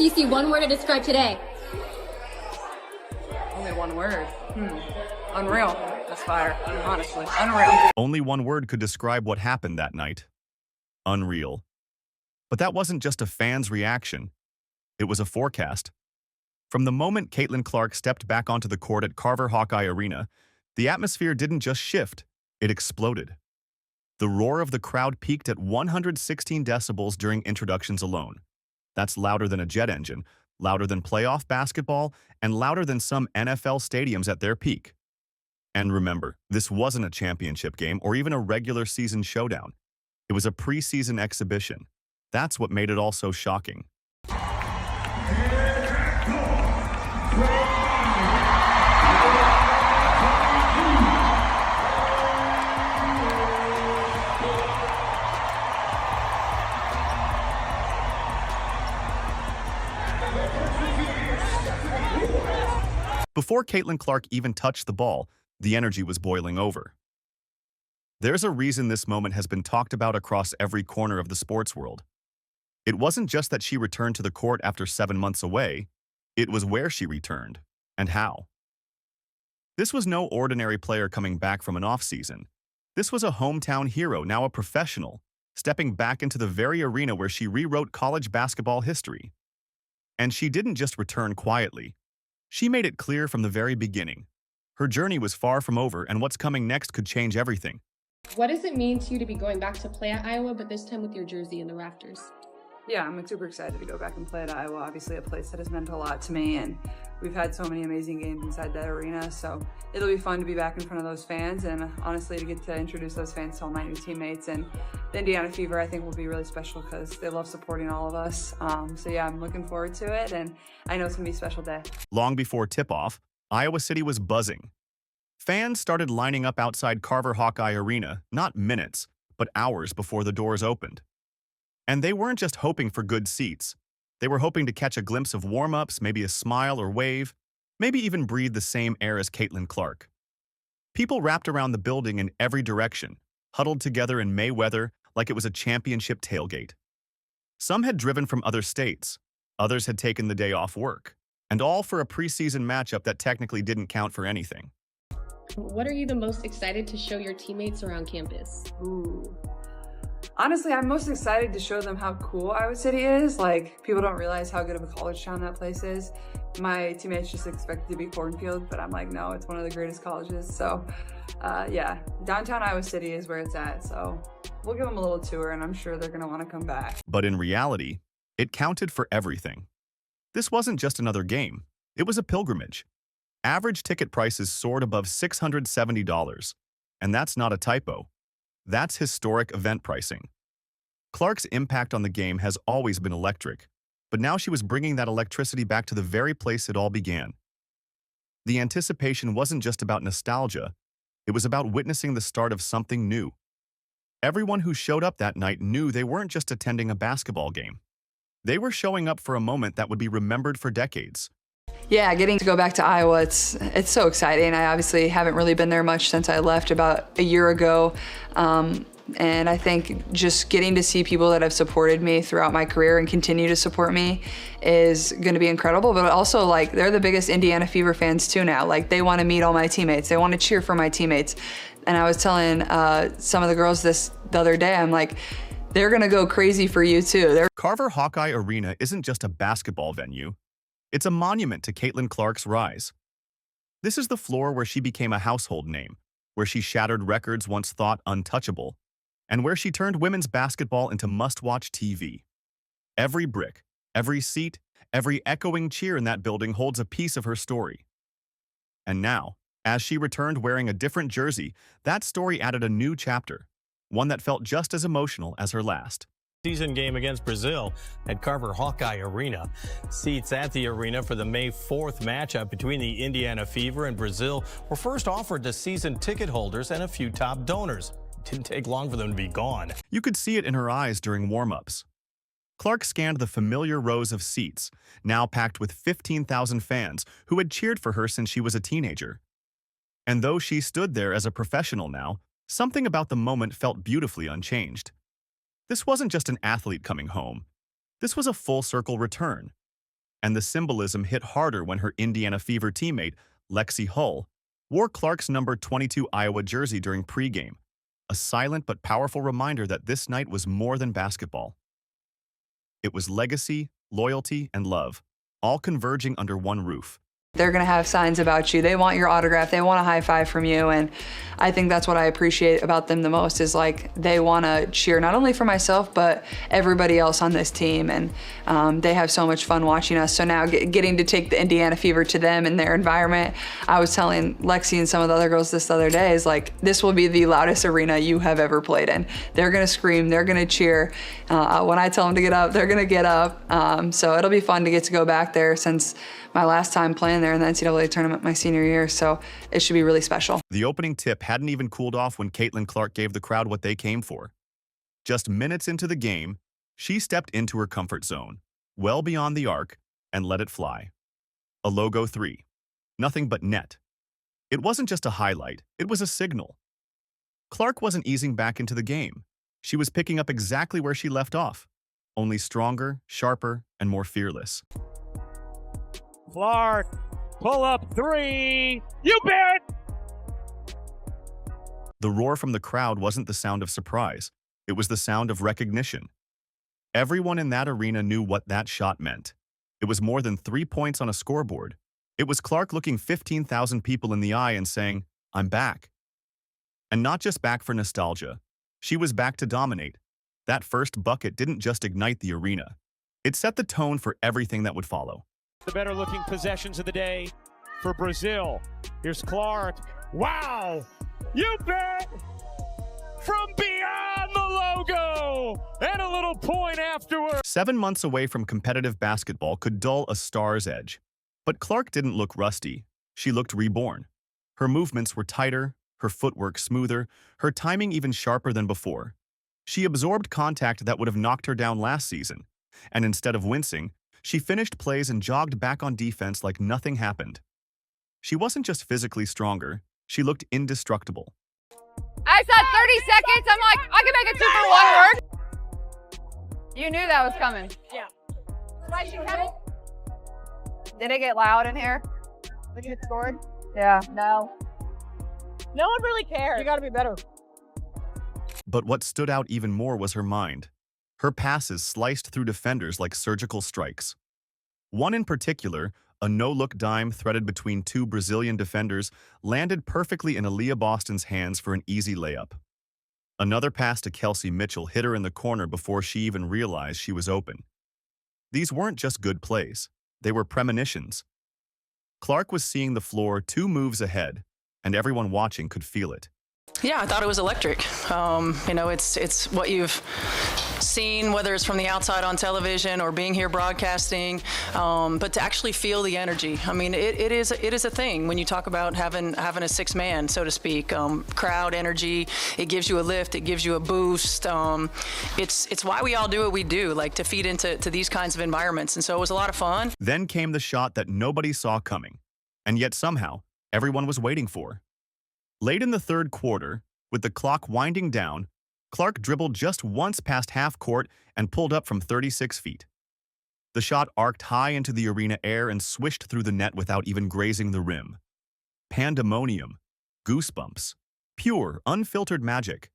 CC, one word to describe today. Only one word. Unreal. That's fire. Honestly, unreal. Only one word could describe what happened that night. Unreal. But that wasn't just a fan's reaction. It was a forecast. From the moment Caitlin Clark stepped back onto the court at Carver Hawkeye Arena, the atmosphere didn't just shift, it exploded. The roar of the crowd peaked at 116 decibels during introductions alone. That's louder than a jet engine, louder than playoff basketball, and louder than some NFL stadiums at their peak. And remember, this wasn't a championship game or even a regular season showdown. It was a preseason exhibition. That's what made it all so shocking. Before Caitlin Clark even touched the ball, the energy was boiling over. There's a reason this moment has been talked about across every corner of the sports world. It wasn't just that she returned to the court after 7 months away, it was where she returned, and how. This was no ordinary player coming back from an offseason. This was a hometown hero, now a professional, stepping back into the very arena where she rewrote college basketball history. And she didn't just return quietly. She made it clear from the very beginning. Her journey was far from over, and what's coming next could change everything. What does it mean to you to be going back to play at Iowa, but this time with your jersey in the rafters? Yeah, I'm super excited to go back and play at Iowa. Obviously a place that has meant a lot to me, and we've had so many amazing games inside that arena, so it'll be fun to be back in front of those fans and honestly to get to introduce those fans to all my new teammates. And the Indiana Fever, I think, will be really special because they love supporting all of us. So yeah, I'm looking forward to it, and I know it's gonna be a special day. Long before tip-off, Iowa City was buzzing. Fans started lining up outside Carver Hawkeye Arena, not minutes, but hours before the doors opened. And they weren't just hoping for good seats. They were hoping to catch a glimpse of warm-ups, maybe a smile or wave, maybe even breathe the same air as Caitlin Clark. People wrapped around the building in every direction, huddled together in May weather like it was a championship tailgate. Some had driven from other states, others had taken the day off work, and all for a preseason matchup that technically didn't count for anything. What are you the most excited to show your teammates around campus? Ooh. Honestly, I'm most excited to show them how cool Iowa City is. Like, people don't realize how good of a college town that place is. My teammates just expect it to be cornfield, but I'm like, no, it's one of the greatest colleges. So, yeah, downtown Iowa City is where it's at. So we'll give them a little tour, and I'm sure they're going to want to come back. But in reality, it counted for everything. This wasn't just another game. It was a pilgrimage. Average ticket prices soared above $670, and that's not a typo. That's historic event pricing. Clark's impact on the game has always been electric, but now she was bringing that electricity back to the very place it all began. The anticipation wasn't just about nostalgia, it was about witnessing the start of something new. Everyone who showed up that night knew they weren't just attending a basketball game. They were showing up for a moment that would be remembered for decades. Yeah, getting to go back to Iowa, it's so exciting. I obviously haven't really been there much since I left about a year ago. And I think just getting to see people that have supported me throughout my career and continue to support me is going to be incredible. But also, like, they're the biggest Indiana Fever fans too now. Like, they want to meet all my teammates. They want to cheer for my teammates. And I was telling some of the girls this the other day, I'm like, they're going to go crazy for you too. Carver Hawkeye Arena isn't just a basketball venue. It's a monument to Caitlin Clark's rise. This is the floor where she became a household name, where she shattered records once thought untouchable, and where she turned women's basketball into must-watch TV. Every brick, every seat, every echoing cheer in that building holds a piece of her story. And now, as she returned wearing a different jersey, that story added a new chapter, one that felt just as emotional as her last. Season game against Brazil at Carver Hawkeye Arena. Seats at the arena for the May 4th matchup between the Indiana Fever and Brazil were first offered to season ticket holders and a few top donors. It didn't take long for them to be gone. You could see it in her eyes during warm-ups. Clark scanned the familiar rows of seats, now packed with 15,000 fans who had cheered for her since she was a teenager. And though she stood there as a professional now, something about the moment felt beautifully unchanged. This wasn't just an athlete coming home. This was a full-circle return. And the symbolism hit harder when her Indiana Fever teammate, Lexi Hull, wore Clark's number 22 Iowa jersey during pregame, a silent but powerful reminder that this night was more than basketball. It was legacy, loyalty, and love, all converging under one roof. They're going to have signs about you. They want your autograph. They want a high five from you. And I think that's what I appreciate about them the most is like they want to cheer not only for myself, but everybody else on this team. And they have so much fun watching us. So now getting to take the Indiana Fever to them and their environment, I was telling Lexi and some of the other girls this other day is like, this will be the loudest arena you have ever played in. They're going to scream. They're going to cheer. When I tell them to get up, they're going to get up. So it'll be fun to get to go back there since my last time playing there in the NCAA tournament my senior year, so it should be really special. The opening tip hadn't even cooled off when Caitlin Clark gave the crowd what they came for. Just minutes into the game, she stepped into her comfort zone, well beyond the arc, and let it fly. A logo 3. Nothing but net. It wasn't just a highlight, it was a signal. Clark wasn't easing back into the game. She was picking up exactly where she left off, only stronger, sharper, and more fearless. Clark, pull up 3, you bet! The roar from the crowd wasn't the sound of surprise, it was the sound of recognition. Everyone in that arena knew what that shot meant. It was more than 3 points on a scoreboard. It was Clark looking 15,000 people in the eye and saying, "I'm back." And not just back for nostalgia, she was back to dominate. That first bucket didn't just ignite the arena. It set the tone for everything that would follow. The better looking possessions of the day for Brazil. Here's Clark. Wow! You bet! From beyond the logo! And a little point afterward. 7 months away from competitive basketball could dull a star's edge. But Clark didn't look rusty. She looked reborn. Her movements were tighter, her footwork smoother, her timing even sharper than before. She absorbed contact that would have knocked her down last season. And instead of wincing, she finished plays and jogged back on defense like nothing happened. She wasn't just physically stronger, she looked indestructible. I said 30 seconds, I'm like, I can make a 2-for-1 work. You knew that was coming. Yeah. Did it get loud in here? When you scored? Yeah. No. No one really cares. You gotta be better. But what stood out even more was her mind. Her passes sliced through defenders like surgical strikes. One in particular, a no-look dime threaded between 2 Brazilian defenders, landed perfectly in Aaliyah Boston's hands for an easy layup. Another pass to Kelsey Mitchell hit her in the corner before she even realized she was open. These weren't just good plays, they were premonitions. Clark was seeing the floor 2 moves ahead, and everyone watching could feel it. Yeah, I thought it was electric. You know, it's what you've seen, whether it's from the outside on television or being here broadcasting, but to actually feel the energy. I mean, it is a thing when you talk about having a 6-man, so to speak. Crowd energy, it gives you a lift, it gives you a boost. It's why we all do what we do, like to feed into these kinds of environments. And so it was a lot of fun. Then came the shot that nobody saw coming, and yet somehow everyone was waiting for. Late in the third quarter, with the clock winding down, Clark dribbled just once past half court and pulled up from 36 feet. The shot arced high into the arena air and swished through the net without even grazing the rim. Pandemonium, goosebumps, pure, unfiltered magic.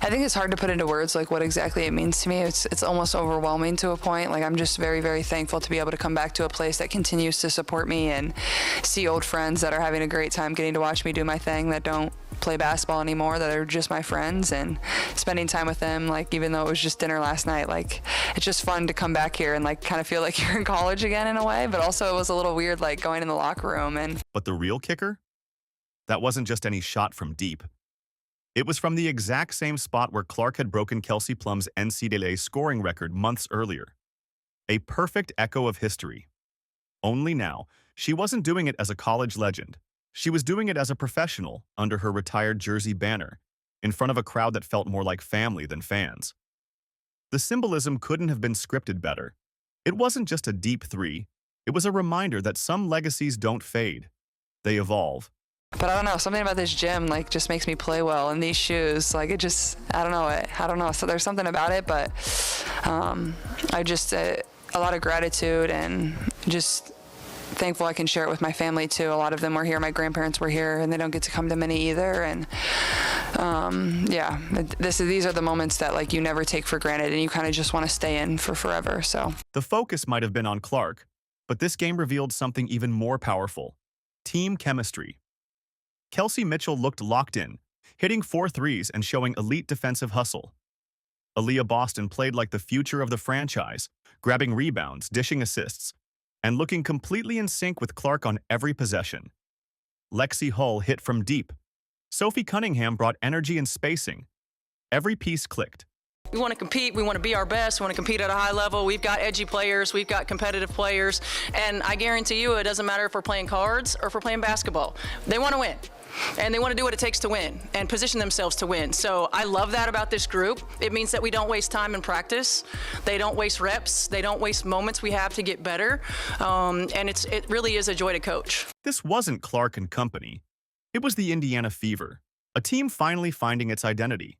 I think it's hard to put into words like what exactly it means to me. It's almost overwhelming to a point. Like I'm just very, very thankful to be able to come back to a place that continues to support me and see old friends that are having a great time getting to watch me do my thing, that don't play basketball anymore, that are just my friends, and spending time with them. Like even though it was just dinner last night, like it's just fun to come back here and like kind of feel like you're in college again in a way, but also it was a little weird like going in the locker room. And But the real kicker? That wasn't just any shot from deep. It was from the exact same spot where Clark had broken Kelsey Plum's NCAA scoring record months earlier. A perfect echo of history. Only now, she wasn't doing it as a college legend. She was doing it as a professional under her retired jersey banner, in front of a crowd that felt more like family than fans. The symbolism couldn't have been scripted better. It wasn't just a deep 3. It was a reminder that some legacies don't fade. They evolve. But I don't know, something about this gym like just makes me play well, and these shoes, like it just, I don't know. So there's something about it, but a lot of gratitude and just thankful I can share it with my family too. A lot of them were here. My grandparents were here, and they don't get to come to many either. And yeah, these are the moments that like you never take for granted, and you kind of just want to stay in for forever. So The focus might have been on Clark, but this game revealed something even more powerful: team chemistry. Kelsey Mitchell looked locked in, hitting 4 threes and showing elite defensive hustle. Aaliyah Boston played like the future of the franchise, grabbing rebounds, dishing assists, and looking completely in sync with Clark on every possession. Lexi Hull hit from deep. Sophie Cunningham brought energy and spacing. Every piece clicked. We want to compete. We want to be our best. We want to compete at a high level. We've got edgy players. We've got competitive players. And I guarantee you it doesn't matter if we're playing cards or if we're playing basketball. They want to win. And they want to do what it takes to win and position themselves to win. So I love that about this group. It means that we don't waste time in practice. They don't waste reps. They don't waste moments we have to get better. And it really is a joy to coach. This wasn't Clark and company. It was the Indiana Fever, a team finally finding its identity.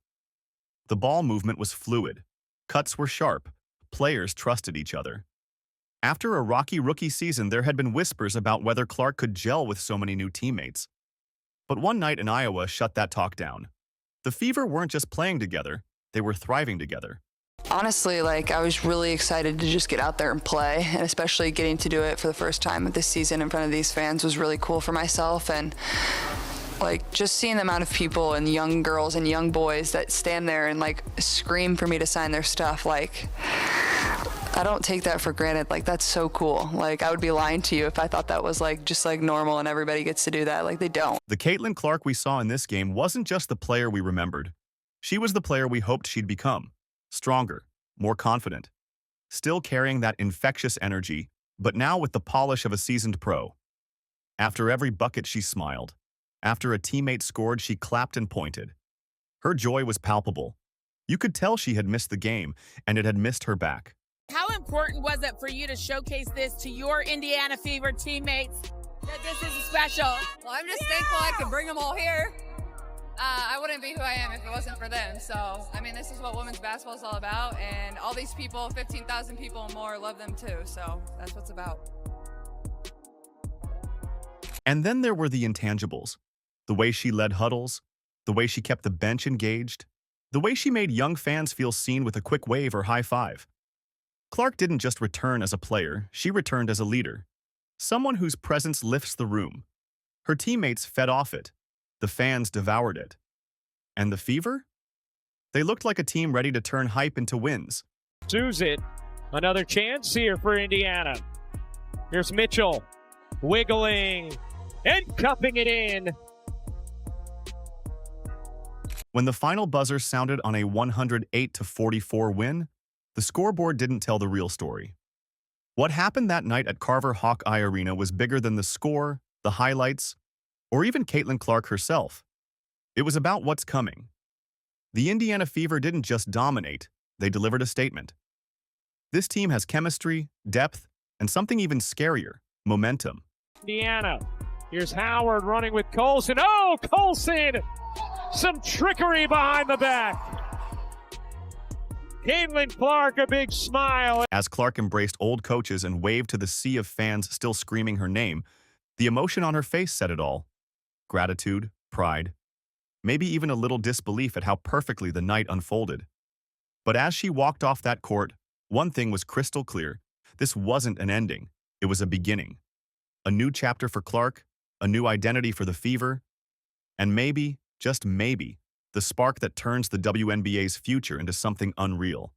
The ball movement was fluid. Cuts were sharp. Players trusted each other. After a rocky rookie season, there had been whispers about whether Clark could gel with so many new teammates. But one night in Iowa shut that talk down. The Fever weren't just playing together, they were thriving together. honestly, like, I was really excited to just get out there and play, and especially getting to do it for the first time this season in front of these fans was really cool for myself. And like, just seeing the amount of people and young girls and young boys that stand there and like scream for me to sign their stuff, like, I don't take that for granted. Like, that's so cool. Like, I would be lying to you if I thought that was like just like normal and everybody gets to do that. Like, they don't. The Caitlin Clark we saw in this game wasn't just the player we remembered. She was the player we hoped she'd become. Stronger, more confident, still carrying that infectious energy, but now with the polish of a seasoned pro. After every bucket, she smiled. After a teammate scored, she clapped and pointed. Her joy was palpable. You could tell she had missed the game, and it had missed her back. How important was it for you to showcase this to your Indiana Fever teammates? That this is special. Well, I'm just thankful I could bring them all here. I wouldn't be who I am if it wasn't for them. So, I mean, this is what women's basketball is all about, and all these people, 15,000 people and more, love them too. So that's what it's about. And then there were the intangibles. The way she led huddles, the way she kept the bench engaged, the way she made young fans feel seen with a quick wave or high five. Clark didn't just return as a player, she returned as a leader. Someone whose presence lifts the room. Her teammates fed off it. The fans devoured it. And the Fever? They looked like a team ready to turn hype into wins. It. Another chance here for Indiana. Here's Mitchell, wiggling and cupping it in. When the final buzzer sounded on a 108-44 win, the scoreboard didn't tell the real story. What happened that night at Carver Hawkeye Arena was bigger than the score, the highlights, or even Caitlin Clark herself. It was about what's coming. The Indiana Fever didn't just dominate, they delivered a statement. This team has chemistry, depth, and something even scarier, momentum. Indiana. Here's Howard running with Colson. Oh, Colson! Some trickery behind the back. Caitlin Clark, a big smile. As Clark embraced old coaches and waved to the sea of fans still screaming her name, the emotion on her face said it all. Gratitude, pride, maybe even a little disbelief at how perfectly the night unfolded. But as she walked off that court, one thing was crystal clear. This wasn't an ending. It was a beginning. A new chapter for Clark, a new identity for the Fever, and maybe, just maybe, the spark that turns the WNBA's future into something unreal.